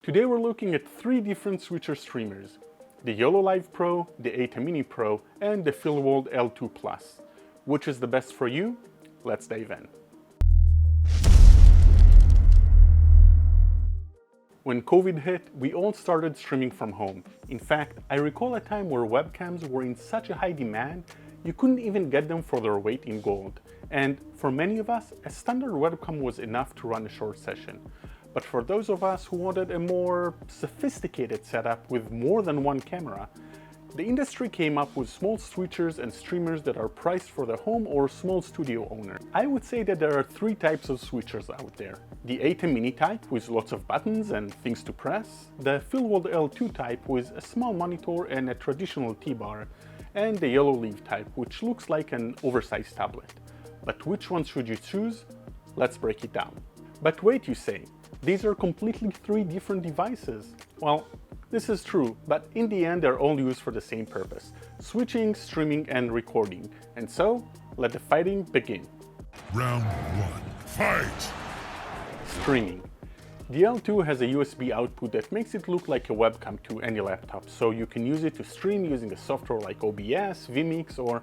Today we're looking at three different switcher streamers: the Yololiv Pro, the ATEM Mini Pro, and the Feelworld L2 Plus. Which is the best for you? Let's dive in. When COVID hit, we all started streaming from home. In fact, I recall a time where webcams were in such a high demand, you couldn't even get them for their weight in gold. And for many of us, a standard webcam was enough to run a short session. But for those of us who wanted a more sophisticated setup with more than one camera, the industry came up with small switchers and streamers that are priced for the home or small studio owner. I would say that there are three types of switchers out there: the ATEM Mini type with lots of buttons and things to press, the Feelworld L2 type with a small monitor and a traditional T-bar, and the Yololiv type, which looks like an oversized tablet. But which one should you choose? Let's break it down. But wait, you say, these are completely three different devices. Well, this is true, but in the end they're all used for the same purpose: switching, streaming, and recording. And so, let the fighting begin. Round one, fight! Streaming. The L2 has a USB output that makes it look like a webcam to any laptop, so you can use it to stream using a software like OBS, vMix, or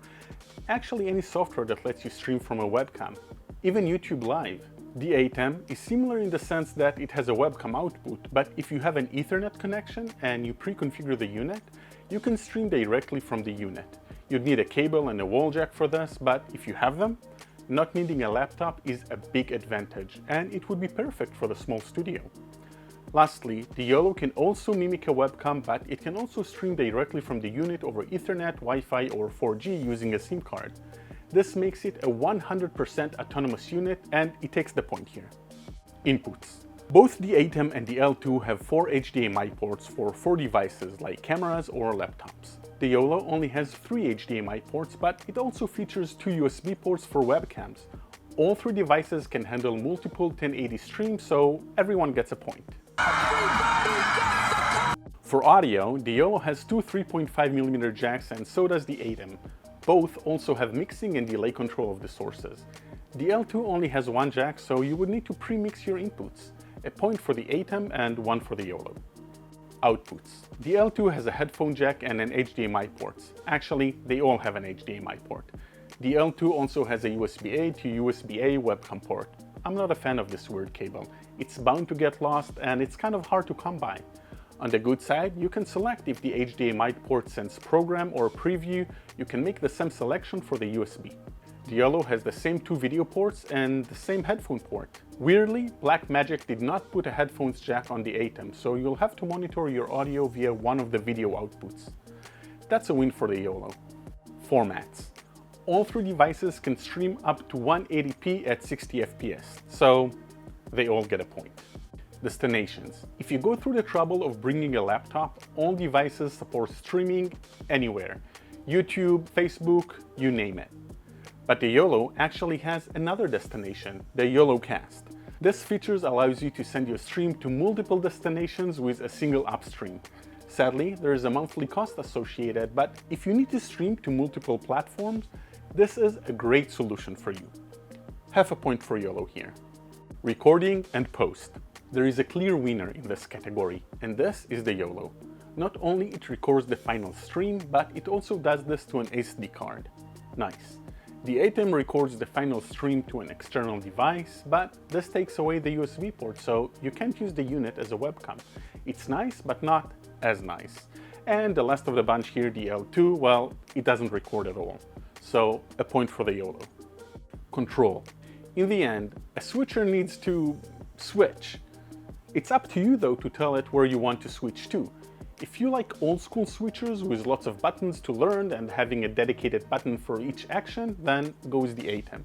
actually any software that lets you stream from a webcam, even YouTube Live. The ATEM is similar in the sense that it has a webcam output, but if you have an Ethernet connection and you pre-configure the unit, you can stream directly from the unit. You'd need a cable and a wall jack for this, but if you have them, not needing a laptop is a big advantage, and it would be perfect for the small studio. Lastly, the YOLO can also mimic a webcam, but it can also stream directly from the unit over Ethernet, Wi-Fi, or 4G using a SIM card. This makes it a 100% autonomous unit, and it takes the point here. Inputs. Both the ATEM and the L2 have 4 HDMI ports for 4 devices like cameras or laptops. The YOLO only has 3 HDMI ports, but it also features 2 USB ports for webcams. All 3 devices can handle multiple 1080 streams, so everyone gets a point. For audio, the YOLO has 2 3.5mm jacks, and so does the ATEM. Both also have mixing and delay control of the sources. The L2 only has 1 jack, so you would need to pre-mix your inputs. A point for the ATEM and 1 for the YOLO. Outputs. The L2 has a headphone jack and an HDMI port. Actually, they all have an HDMI port. The L2 also has a USB-A to USB-A webcam port. I'm not a fan of this weird cable. It's bound to get lost and it's kind of hard to come by. On the good side, you can select if the HDMI port sends program or preview. You can make the same selection for the USB. The YOLO has the same 2 video ports and the same headphone port. Weirdly, Blackmagic did not put a headphones jack on the ATEM, so you'll have to monitor your audio via one of the video outputs. That's a win for the YOLO. Formats. All 3 devices can stream up to 180p at 60 FPS, so they all get a point. Destinations. If you go through the trouble of bringing a laptop, all devices support streaming anywhere. YouTube, Facebook, you name it. But the YOLO actually has another destination, the YOLOcast. This feature allows you to send your stream to multiple destinations with a single upstream. Sadly, there is a monthly cost associated, but if you need to stream to multiple platforms, this is a great solution for you. Half a point for YOLO here. Recording and post. There is a clear winner in this category, and this is the YOLO. Not only it records the final stream, but it also does this to an SD card. Nice. The ATEM records the final stream to an external device, but this takes away the USB port, so you can't use the unit as a webcam. It's nice, but not as nice. And the last of the bunch here, the L2, well, it doesn't record at all. So a point for the YOLO. Control. In the end, a switcher needs to switch. It's up to you though to tell it where you want to switch to. If you like old school switchers with lots of buttons to learn and having a dedicated button for each action, then goes the ATEM.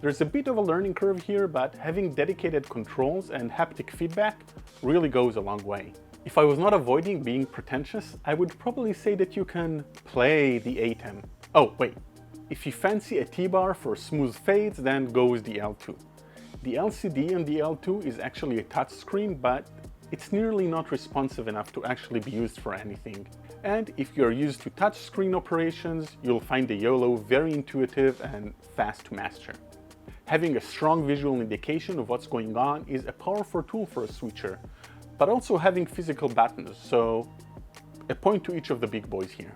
There's a bit of a learning curve here, but having dedicated controls and haptic feedback really goes a long way. If I was not avoiding being pretentious, I would probably say that you can play the ATEM. Oh wait, if you fancy a T-bar for smooth fades, then goes the L2. The LCD on the L2 is actually a touchscreen, but it's nearly not responsive enough to actually be used for anything. And if you're used to touchscreen operations, you'll find the YOLO very intuitive and fast to master. Having a strong visual indication of what's going on is a powerful tool for a switcher. but also having physical buttons, so a point to each of the big boys here.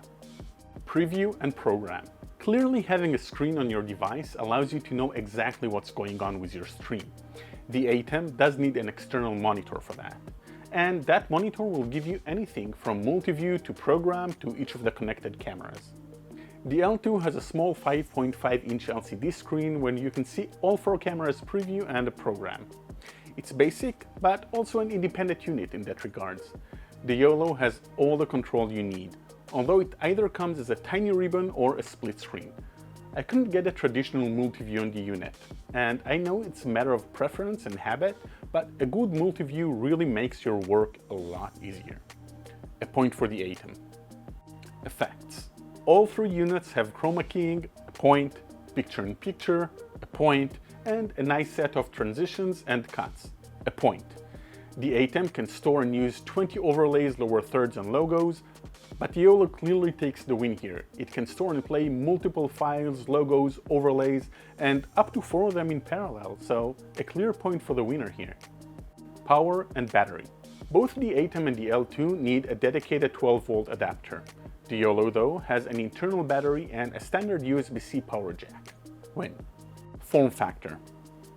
Preview and program. Clearly having a screen on your device allows you to know exactly what's going on with your stream. The ATEM does need an external monitor for that. And that monitor will give you anything from multi-view to program to each of the connected cameras. The L2 has a small 5.5-inch LCD screen where you can see all 4 cameras preview and a program. It's basic, but also an independent unit in that regards. The YOLO has all the control you need, although it either comes as a tiny ribbon or a split screen. I couldn't get a traditional multi-view on the unit, and I know it's a matter of preference and habit, but a good multi-view really makes your work a lot easier. A point for the ATEM. Effects. All 3 units have chroma keying, a point, picture-in-picture, a point, and a nice set of transitions and cuts, a point. The ATEM can store and use 20 overlays, lower thirds, and logos, but the YOLO clearly takes the win here. It can store and play multiple files, logos, overlays, and up to 4 of them in parallel, so a clear point for the winner here. Power and battery. Both the ATEM and the L2 need a dedicated 12-volt adapter. The YOLO, though, has an internal battery and a standard USB-C power jack. Win. Form factor.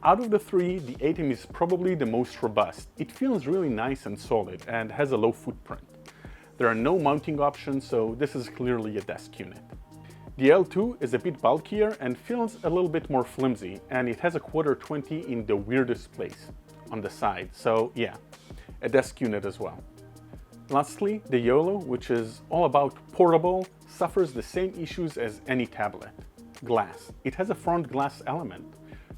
Out of the 3, the ATEM is probably the most robust. It feels really nice and solid and has a low footprint. There are no mounting options, so this is clearly a desk unit. The L2 is a bit bulkier and feels a little bit more flimsy, and it has a 1/4-20 in the weirdest place, on the side, so yeah, a desk unit as well. Lastly, the YOLO, which is all about portable, suffers the same issues as any tablet. Glass. It has a front glass element.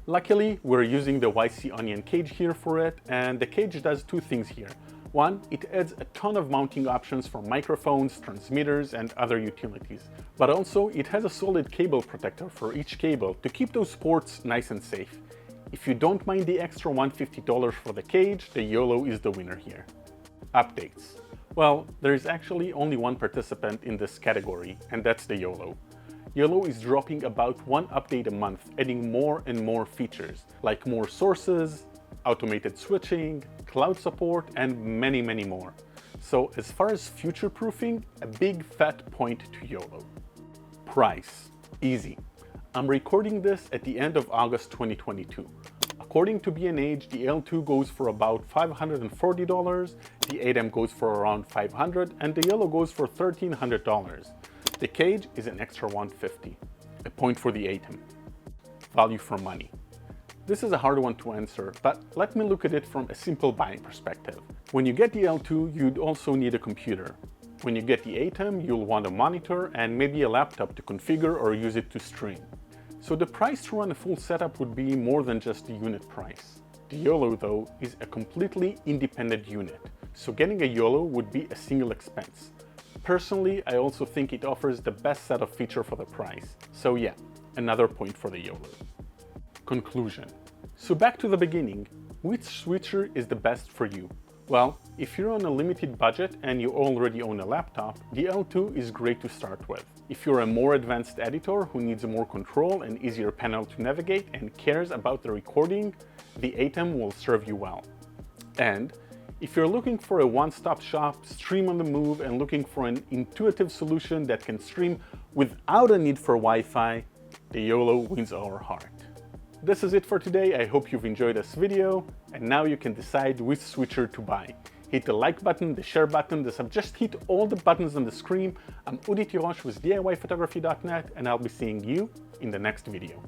Luckily, we're using the YC Onion cage here for it, and the cage does 2 things here. One, it adds a ton of mounting options for microphones, transmitters, and other utilities. But also, it has a solid cable protector for each cable to keep those ports nice and safe. If you don't mind the extra $150 for the cage, the YOLO is the winner here. Updates. Well, there is actually only one participant in this category, and that's the YOLO. YOLO is dropping about 1 update a month, adding more and more features, like more sources, automated switching, cloud support, and many more. So as far as future-proofing, a big fat point to YOLO. Price. Easy. I'm recording this at the end of August 2022. According to B&H, the L2 goes for about $540, the ATEM goes for around $500, and the YOLO goes for $1,300. The cage is an extra $150. A point for the ATEM. Value for money. This is a hard one to answer, but let me look at it from a simple buying perspective. When you get the L2, you'd also need a computer. When you get the ATEM, you'll want a monitor and maybe a laptop to configure or use it to stream. So the price to run a full setup would be more than just the unit price. The YOLO, though, is a completely independent unit, so getting a YOLO would be a single expense. Personally, I also think it offers the best set of features for the price. So yeah, another point for the YOLO. Conclusion. So back to the beginning, which switcher is the best for you? Well, if you're on a limited budget and you already own a laptop, the L2 is great to start with. If you're a more advanced editor who needs more control and easier panel to navigate and cares about the recording, the ATEM will serve you well. And if you're looking for a one-stop shop, stream on the move, and looking for an intuitive solution that can stream without a need for Wi-Fi, the YOLO wins our heart. This is it for today. I hope you've enjoyed this video, and now you can decide which switcher to buy. Hit the like button, the share button, just hit all the buttons on the screen. I'm Udi Tirosh with DIYPhotography.net, and I'll be seeing you in the next video.